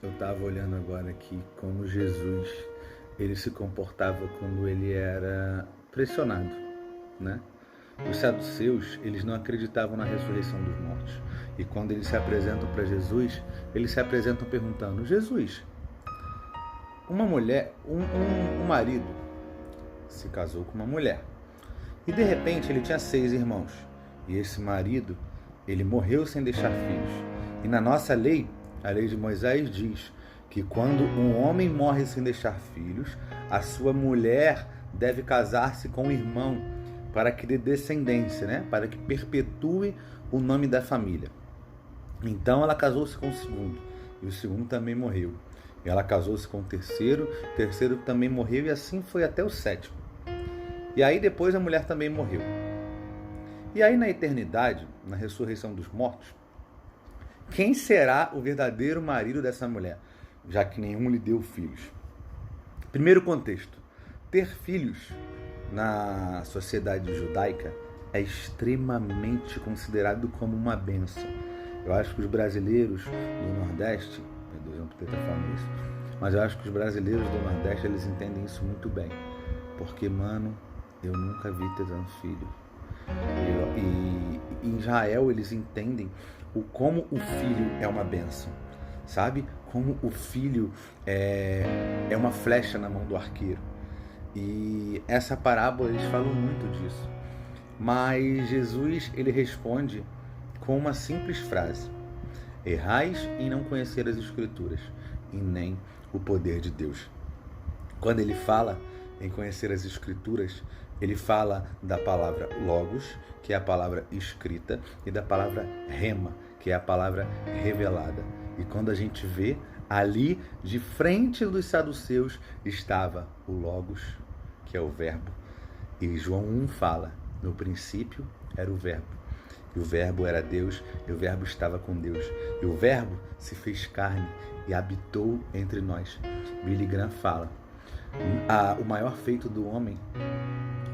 Eu estava olhando agora aqui como Jesus ele se comportava quando ele era pressionado, né? Os saduceus, eles não acreditavam na ressurreição dos mortos. E quando eles se apresentam para Jesus, eles se apresentam perguntando: Jesus, uma mulher, um marido se casou com uma mulher. E de repente ele tinha 6 irmãos. E esse marido, ele morreu sem deixar filhos. E na nossa lei, a lei de Moisés diz que quando um homem morre sem deixar filhos, a sua mulher deve casar-se com o irmão para que dê descendência, né? Para que perpetue o nome da família. Então ela casou-se com o segundo, e o segundo também morreu. E ela casou-se com o terceiro também morreu, e assim foi até o sétimo. E aí depois a mulher também morreu. E aí na eternidade, na ressurreição dos mortos, quem será o verdadeiro marido dessa mulher? Já que nenhum lhe deu filhos. Primeiro contexto. Ter filhos na sociedade judaica é extremamente considerado como uma bênção. Eu acho que os brasileiros do Nordeste, meu Deus, eu não podia estar falando isso, mas eu acho que os brasileiros do Nordeste, eles entendem isso muito bem. Porque, mano, eu nunca vi ter tantos filhos. E em Israel eles entendem como o filho é uma bênção, sabe? Como o filho é uma flecha na mão do arqueiro. E essa parábola eles falam muito disso. Mas Jesus ele responde com uma simples frase: errais em não conhecer as Escrituras e nem o poder de Deus. Quando ele fala em conhecer as Escrituras, ele fala da palavra logos, que é a palavra escrita, e da palavra rema, que é a palavra revelada. E quando a gente vê, ali, de frente dos saduceus, estava o logos, que é o verbo. E João 1 fala: no princípio era o verbo. E o verbo era Deus, e o verbo estava com Deus. E o verbo se fez carne e habitou entre nós. Billy Graham fala: o maior feito do homem,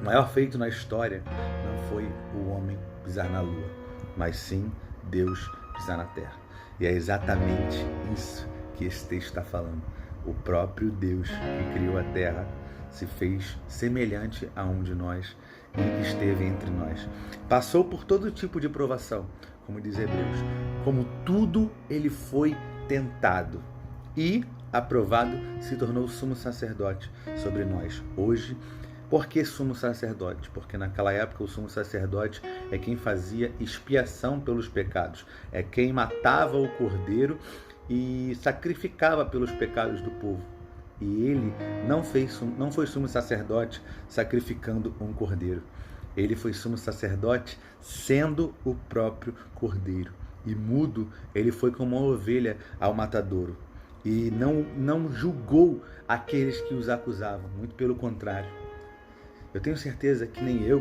o maior feito na história, não foi o homem pisar na lua, mas sim Deus pisar na terra. E é exatamente isso que esse texto está falando. O próprio Deus que criou a terra se fez semelhante a um de nós e esteve entre nós. Passou por todo tipo de provação, como diz Hebreus. Como tudo, ele foi tentado e, aprovado, se tornou sumo sacerdote sobre nós. Hoje, por que sumo sacerdote? Porque naquela época o sumo sacerdote é quem fazia expiação pelos pecados, é quem matava o cordeiro e sacrificava pelos pecados do povo. E ele não foi sumo sacerdote sacrificando um cordeiro. Ele foi sumo sacerdote sendo o próprio cordeiro. E mudo, ele foi como uma ovelha ao matadouro. E não julgou aqueles que os acusavam, muito pelo contrário. Eu tenho certeza que nem eu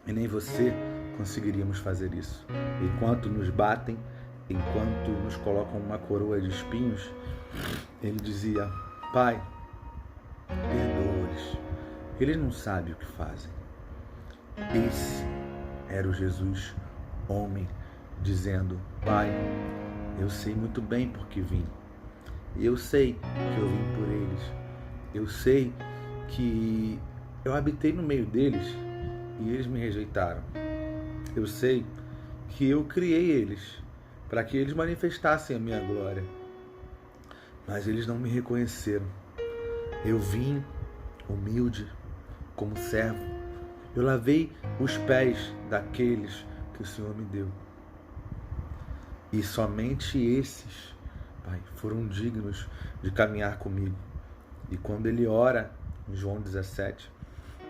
e nem você conseguiríamos fazer isso. Enquanto nos batem, enquanto nos colocam uma coroa de espinhos, ele dizia: Pai, perdoa-lhes, eles não sabem o que fazem. Esse era o Jesus, homem, dizendo: Pai, eu sei muito bem por que vim. Eu sei que eu vim por eles. Eu sei que eu habitei no meio deles e eles me rejeitaram. Eu sei que eu criei eles para que eles manifestassem a minha glória. Mas eles não me reconheceram. Eu vim humilde, como servo. Eu lavei os pés daqueles que o Senhor me deu. E somente esses, Pai, foram dignos de caminhar comigo. E quando ele ora, em João 17,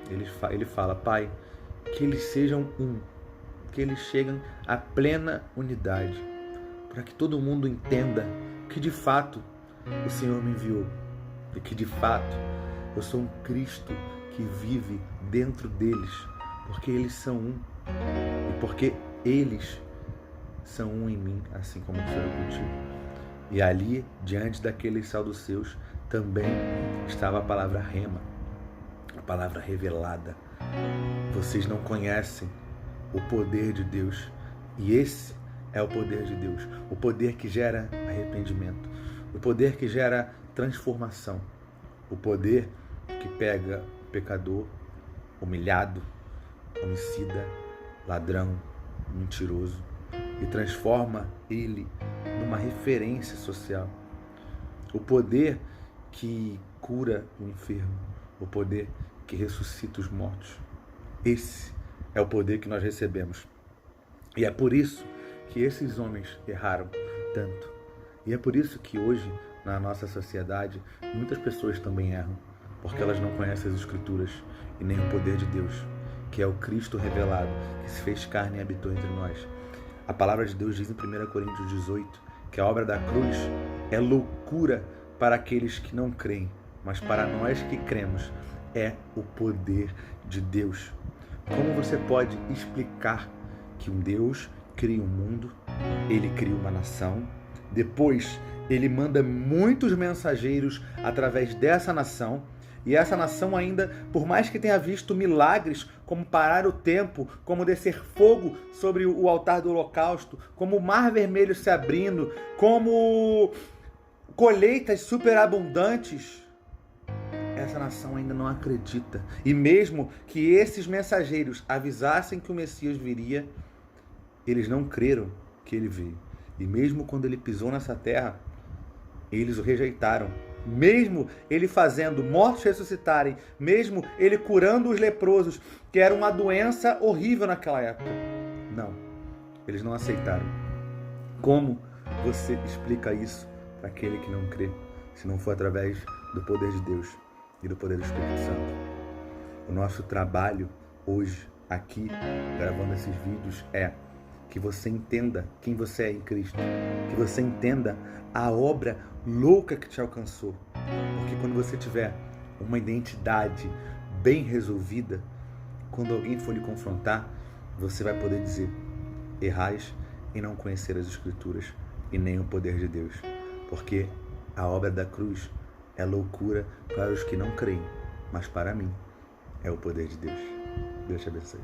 ele fala: Pai, que eles sejam um, que eles cheguem à plena unidade, para que todo mundo entenda que de fato o Senhor me enviou e que de fato eu sou um Cristo que vive dentro deles, porque eles são um e porque eles são um em mim, assim como eu sou contigo. E ali, diante daqueles saduceus, também estava a palavra rema, a palavra revelada. Vocês não conhecem o poder de Deus, e esse é o poder de Deus, o poder que gera arrependimento, o poder que gera transformação, o poder que pega o pecador, humilhado, homicida, ladrão, mentiroso e transforma ele numa referência social. O poder que cura o enfermo, o poder que ressuscita os mortos. Esse é o poder que nós recebemos. E é por isso que esses homens erraram tanto. E é por isso que hoje, na nossa sociedade, muitas pessoas também erram, porque elas não conhecem as Escrituras e nem o poder de Deus, que é o Cristo revelado, que se fez carne e habitou entre nós. A palavra de Deus diz em 1 Coríntios 18 que a obra da cruz é loucura para aqueles que não creem, mas para nós que cremos é o poder de Deus. Como você pode explicar que um Deus cria um mundo, ele cria uma nação, depois ele manda muitos mensageiros através dessa nação, e essa nação ainda, por mais que tenha visto milagres, como parar o tempo, como descer fogo sobre o altar do holocausto, como o mar vermelho se abrindo, como colheitas superabundantes, essa nação ainda não acredita. E mesmo que esses mensageiros avisassem que o Messias viria, eles não creram que ele veio. E mesmo quando ele pisou nessa terra, eles o rejeitaram. Mesmo ele fazendo mortos ressuscitarem, mesmo ele curando os leprosos, que era uma doença horrível naquela época. Não, eles não aceitaram. Como você explica isso para aquele que não crê, se não for através do poder de Deus e do poder do Espírito Santo? O nosso trabalho hoje, aqui, gravando esses vídeos, é que você entenda quem você é em Cristo, que você entenda a obra louca que te alcançou. Porque quando você tiver uma identidade bem resolvida, quando alguém for lhe confrontar, você vai poder dizer: errais em não conhecer as Escrituras e nem o poder de Deus. Porque a obra da cruz é loucura para os que não creem, mas para mim é o poder de Deus. Deus te abençoe.